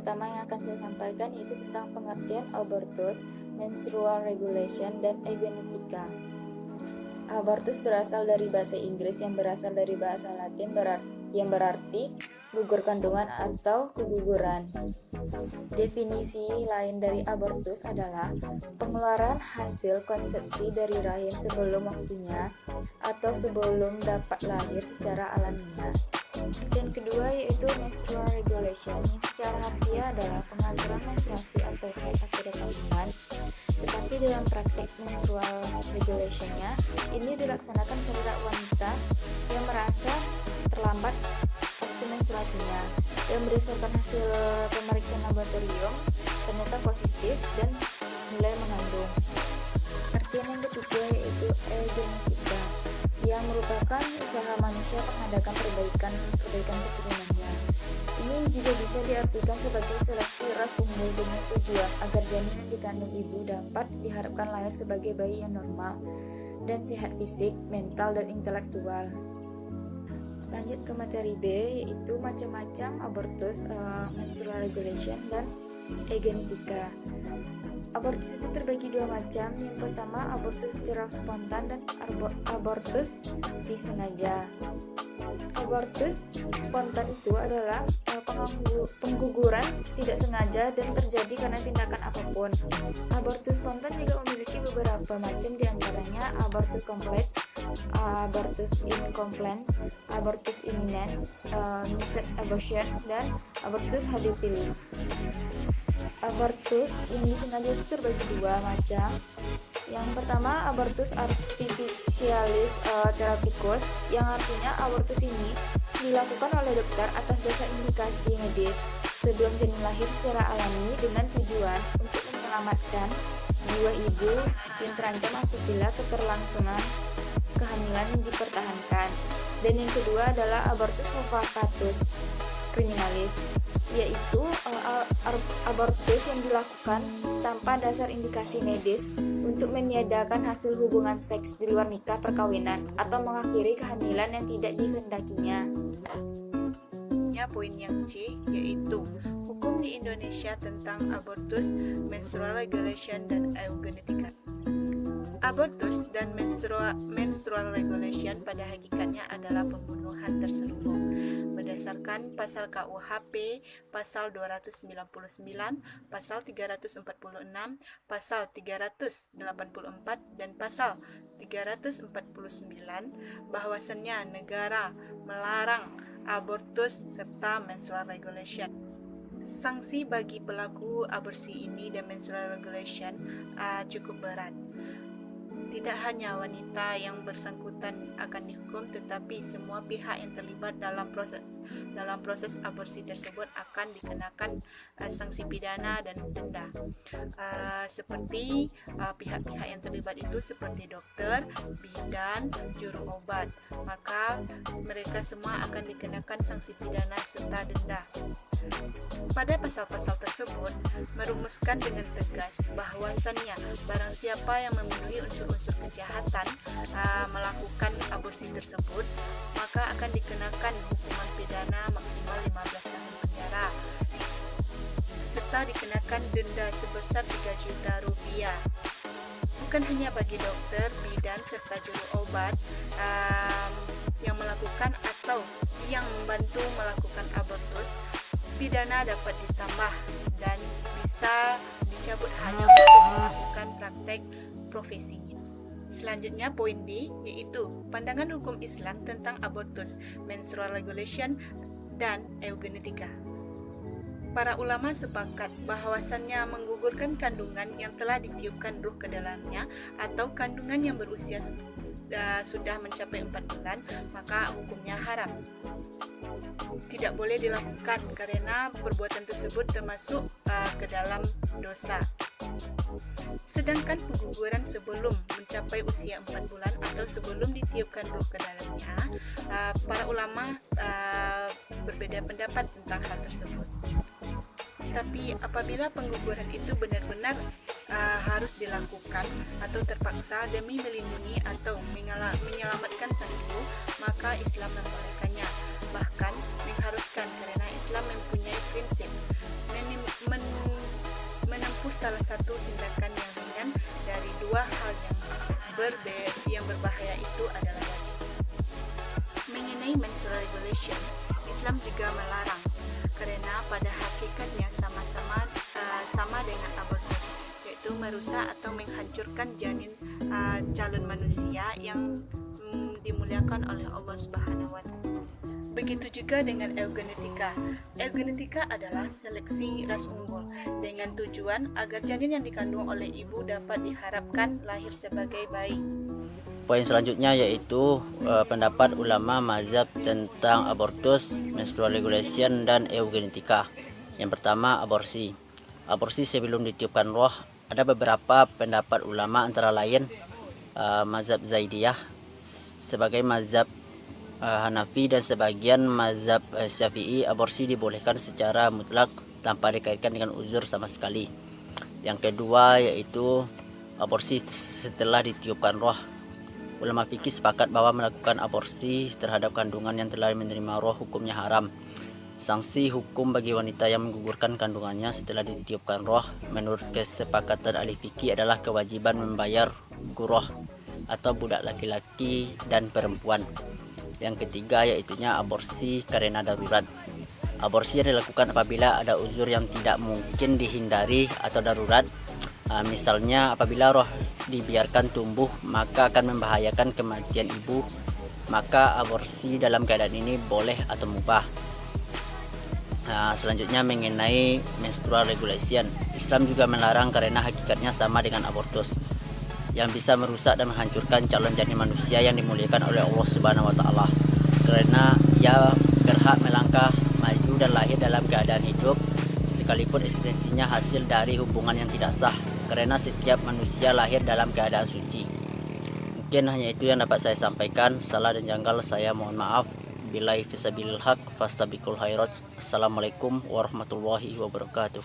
pertama yang akan saya sampaikan yaitu tentang pengertian abortus, menstrual regulation, dan eugenetika. Abortus berasal dari bahasa Inggris yang berasal dari bahasa Latin yang berarti gugur kandungan atau keguguran. Definisi lain dari abortus adalah pengeluaran hasil konsepsi dari rahim sebelum waktunya atau sebelum dapat lahir secara alamiah. Dan kedua yaitu menstrual regulation, yang secara harfiah adalah pengaturan menstruasi atau haid pada kandungan. Tetapi dalam praktik menstrual regulationnya ini dilaksanakan terhadap wanita yang merasa terlambat waktu menstruasinya, dan berdasarkan hasil pemeriksaan laboratorium ternyata positif dan mulai mengandung. Artian yang ketiga yaitu eugenetika, yang merupakan usaha manusia mengadakan perbaikan keturunannya. Ini juga bisa diartikan sebagai seleksi ras unggul dengan tujuan agar janin yang dikandung ibu dapat diharapkan lahir sebagai bayi yang normal dan sehat fisik, mental, dan intelektual. Lanjut ke materi B, yaitu macam-macam abortus, menstrual regulation, dan eugenetika. Abortus itu terbagi dua macam. Yang pertama abortus secara spontan dan abortus disengaja. Abortus spontan itu adalah pengguguran tidak sengaja dan terjadi karena tindakan apapun. Abortus spontan juga memiliki beberapa macam, diantaranya abortus kompleks, abortus incomplete, abortus imminent, missed abortion, dan abortus habilis. Abortus yang disengaja itu terbagi dua macam. Yang pertama abortus artificialis therapeuticus, yang artinya abortus ini dilakukan oleh dokter atas dasar indikasi medis sebelum janin lahir secara alami dengan tujuan untuk menyelamatkan jiwa ibu yang terancam apabila keberlangsungan kehamilan dipertahankan. Dan yang kedua adalah abortus provocatus criminalis, yaitu abortus yang dilakukan tanpa dasar indikasi medis untuk meniadakan hasil hubungan seks di luar nikah perkawinan atau mengakhiri kehamilan yang tidak dikehendakinya. Poin yang C yaitu hukum di Indonesia tentang abortus, menstrual regulation, dan eugenetika. Abortus dan menstrual regulation pada hakikatnya adalah pembunuhan terselubung berdasarkan pasal KUHP pasal 299, pasal 346, pasal 384, dan pasal 349 bahwasannya negara melarang abortus serta menstrual regulation. Sanksi bagi pelaku aborsi ini dan menstrual regulation cukup berat. Tidak hanya wanita yang bersangkutan akan dihukum, tetapi semua pihak yang terlibat dalam proses aborsi tersebut akan dikenakan sanksi pidana dan denda. Seperti pihak-pihak yang terlibat itu seperti dokter, bidan, juru obat, maka mereka semua akan dikenakan sanksi pidana serta denda. Pada pasal-pasal tersebut merumuskan dengan tegas bahwasannya barang siapa yang memenuhi unsur-unsur kejahatan melakukan aborsi tersebut, maka akan dikenakan hukuman pidana maksimal 15 tahun penjara serta dikenakan denda sebesar 3 juta rupiah. Bukan hanya bagi dokter, bidan, serta juru obat yang melakukan atau yang membantu melakukan abortus, pidana dapat ditambah dan bisa dicabut hanya untuk melakukan praktek profesinya. Selanjutnya poin D yaitu pandangan hukum Islam tentang abortus, menstrual regulation, dan eugenetika. Para ulama sepakat bahwasannya menggugurkan kandungan yang telah ditiupkan ruh ke dalamnya atau kandungan yang berusia sudah mencapai 4 bulan, maka hukumnya haram. Tidak boleh dilakukan karena perbuatan tersebut termasuk ke dalam dosa. Sedangkan pengguguran sebelum mencapai usia 4 bulan atau sebelum ditiupkan ruh ke dalamnya, para ulama berbeda pendapat tentang hal tersebut. Tapi apabila pengguguran itu benar-benar harus dilakukan atau terpaksa demi melindungi atau menyelamatkan sang ibu, maka Islam membolehkannya. bahkan mengharuskan karena Islam mempunyai prinsip menempuh salah satu tindakan yang ringan dari dua hal yang berbahaya itu adalah wajib. Mengenai menstrual regulation, Islam juga melarang karena pada hakikatnya sama dengan abortus, yaitu merusak atau menghancurkan janin calon manusia yang dimuliakan oleh Allah Subhanahu wa Ta'ala. Begitu juga dengan eugenetika. Eugenetika adalah seleksi ras unggul dengan tujuan agar janin yang dikandung oleh ibu dapat diharapkan lahir sebagai bayi. Poin selanjutnya yaitu pendapat ulama mazhab tentang abortus, menstrual regulation, dan eugenetika. Yang pertama, aborsi. Aborsi sebelum ditiupkan roh. Ada beberapa pendapat ulama antara lain mazhab Zaidiyah sebagai mazhab Hanafi dan sebagian mazhab Syafi'i. Aborsi dibolehkan secara mutlak tanpa dikaitkan dengan uzur sama sekali. Yang kedua yaitu aborsi setelah ditiupkan roh. Ulama fikih sepakat bahwa melakukan aborsi terhadap kandungan yang telah menerima roh hukumnya haram. Sanksi hukum bagi wanita yang menggugurkan kandungannya setelah ditiupkan roh menurut kesepakatan ahli fikih adalah kewajiban membayar guroh atau budak laki-laki dan perempuan. Yang ketiga yaitunya aborsi karena darurat. Aborsi yang dilakukan apabila ada uzur yang tidak mungkin dihindari atau darurat. Misalnya apabila roh dibiarkan tumbuh maka akan membahayakan kematian ibu, maka aborsi dalam keadaan ini boleh atau mubah. Selanjutnya mengenai menstrual regulation, Islam juga melarang karena hakikatnya sama dengan abortus yang bisa merusak dan menghancurkan calon janin manusia yang dimuliakan oleh Allah Subhanahu wa Ta'ala, karena ia berhak melangkah maju dan lahir dalam keadaan hidup sekalipun eksistensinya hasil dari hubungan yang tidak sah, karena setiap manusia lahir dalam keadaan suci. Mungkin hanya itu yang dapat saya sampaikan. Salah dan janggal saya mohon maaf. Billahi fisabilil haq fastabiqul khairat. Assalamualaikum warahmatullahi wabarakatuh.